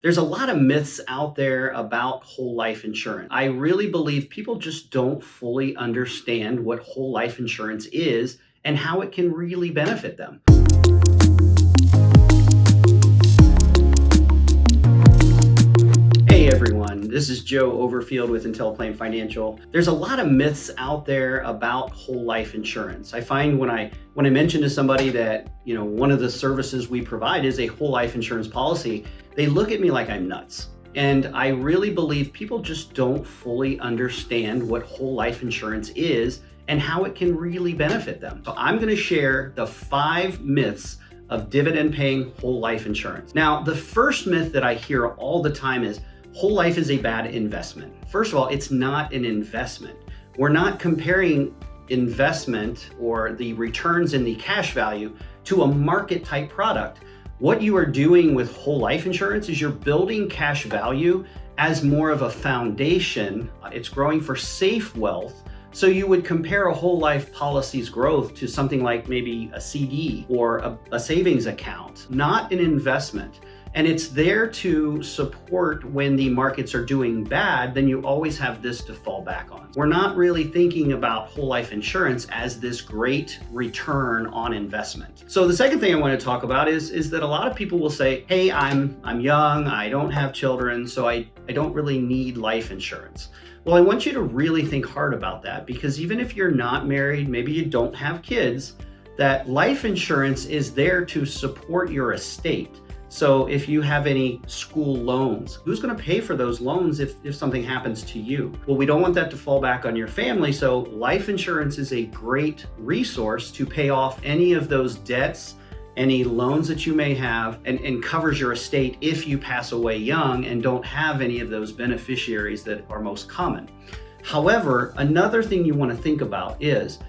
There's a lot of myths out there about whole life insurance. I really believe people just don't fully understand what whole life insurance is and how it can really benefit them. Hey everyone, this is Joe Overfield with IntelliPlane Financial. There's a lot of myths out there about whole life insurance. I find when I mention to somebody that, one of the services we provide is a whole life insurance policy, they look at me like I'm nuts. And I really believe people just don't fully understand what whole life insurance is and how it can really benefit them. So I'm going to share the 5 myths of dividend paying whole life insurance. Now, the first myth that I hear all the time is whole life is a bad investment. First of all, it's not an investment. We're not comparing investment or the returns in the cash value to a market type product. What you are doing with whole life insurance is you're building cash value as more of a foundation. It's growing for safe wealth. So you would compare a whole life policy's growth to something like maybe a CD or a savings account, not an investment. And it's there to support when the markets are doing bad, then you always have this to fall back on. We're not really thinking about whole life insurance as this great return on investment. So the second thing I want to talk about is that a lot of people will say, hey, I'm young, I don't have children, so I don't really need life insurance. Well, I want you to really think hard about that, because even if you're not married, maybe you don't have kids, that life insurance is there to support your estate. So if you have any school loans, who's going to pay for those loans if something happens to you? Well, we don't want that to fall back on your family. So life insurance is a great resource to pay off any of those debts, any loans that you may have, and covers your estate if you pass away young and don't have any of those beneficiaries that are most common. However, another thing you want to think about is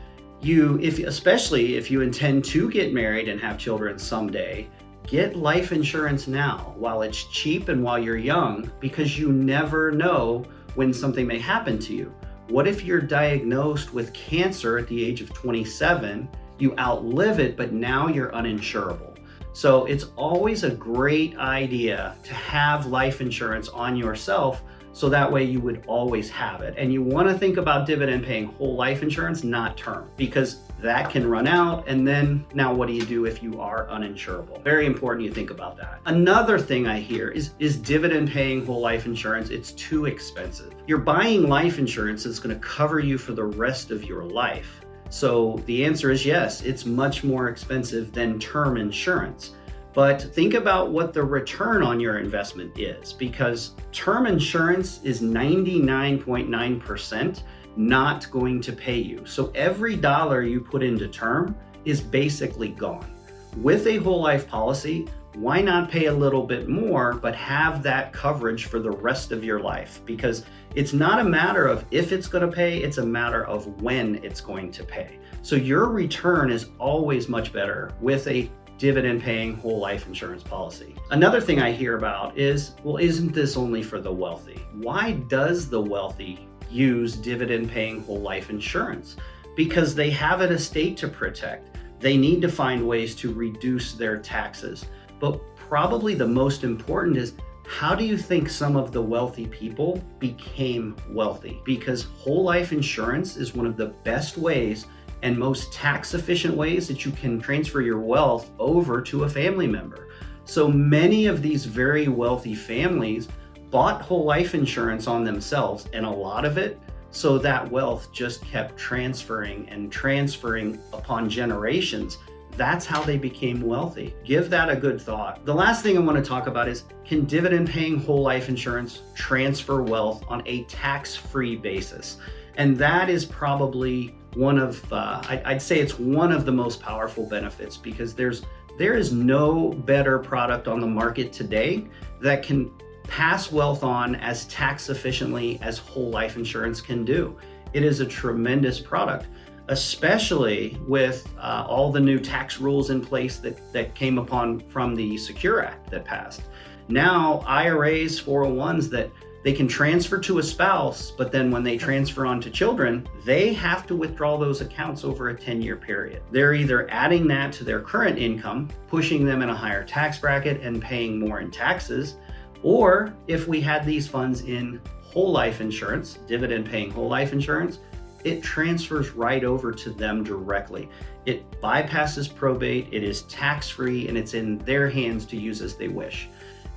especially if you intend to get married and have children someday, get life insurance now while it's cheap and while you're young, because you never know when something may happen to you. What if you're diagnosed with cancer at the age of 27, you outlive it, but now you're uninsurable? So it's always a great idea to have life insurance on yourself, so that way you would always have it. And you want to think about dividend paying whole life insurance, not term, because that can run out. And then now what do you do if you are uninsurable? Very important you think about that. Another thing I hear is dividend paying whole life insurance, it's too expensive. You're buying life insurance that's going to cover you for the rest of your life. So the answer is yes, it's much more expensive than term insurance. But think about what the return on your investment is, because term insurance is 99.9% not going to pay you. So every dollar you put into term is basically gone. With a whole life policy, why not pay a little bit more, but have that coverage for the rest of your life? Because it's not a matter of if it's going to pay, it's a matter of when it's going to pay. So your return is always much better with a dividend paying whole life insurance policy. Another thing I hear about is, well, isn't this only for the wealthy? Why does the wealthy use dividend paying whole life insurance? Because they have an estate to protect. They need to find ways to reduce their taxes. But probably the most important is, how do you think some of the wealthy people became wealthy? Because whole life insurance is one of the best ways and most tax efficient ways that you can transfer your wealth over to a family member. So many of these very wealthy families bought whole life insurance on themselves, and a lot of it, so that wealth just kept transferring and transferring upon generations. That's how they became wealthy. Give that a good thought. The last thing I want to talk about is, can dividend paying whole life insurance transfer wealth on a tax-free basis? And that is probably one of, I'd say it's one of the most powerful benefits, because there is no better product on the market today that can pass wealth on as tax efficiently as whole life insurance can do. It is a tremendous product, especially with all the new tax rules in place that came upon from the Secure Act that passed. Now, IRAs, 401s that they can transfer to a spouse, but then when they transfer on to children, they have to withdraw those accounts over a 10-year period. They're either adding that to their current income, pushing them in a higher tax bracket and paying more in taxes, Or if we had these funds in whole life insurance, dividend paying whole life insurance, it transfers right over to them directly. It bypasses probate, it is tax-free, and it's in their hands to use as they wish.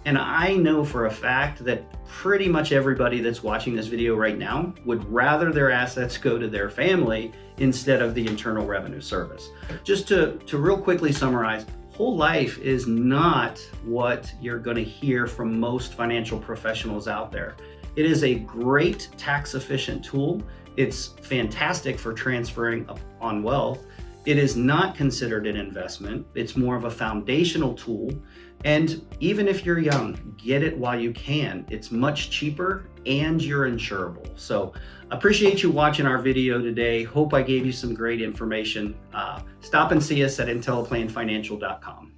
And I know for a fact that pretty much everybody that's watching this video right now would rather their assets go to their family instead of the Internal Revenue Service. Just to real quickly summarize, whole life is not what you're going to hear from most financial professionals out there. It is a great tax efficient tool. It's fantastic for transferring on wealth. It is not considered an investment. It's more of a foundational tool. And even if you're young, get it while you can. It's much cheaper and you're insurable. So appreciate you watching our video today. Hope I gave you some great information. Stop and see us at intelplainfinancial.com.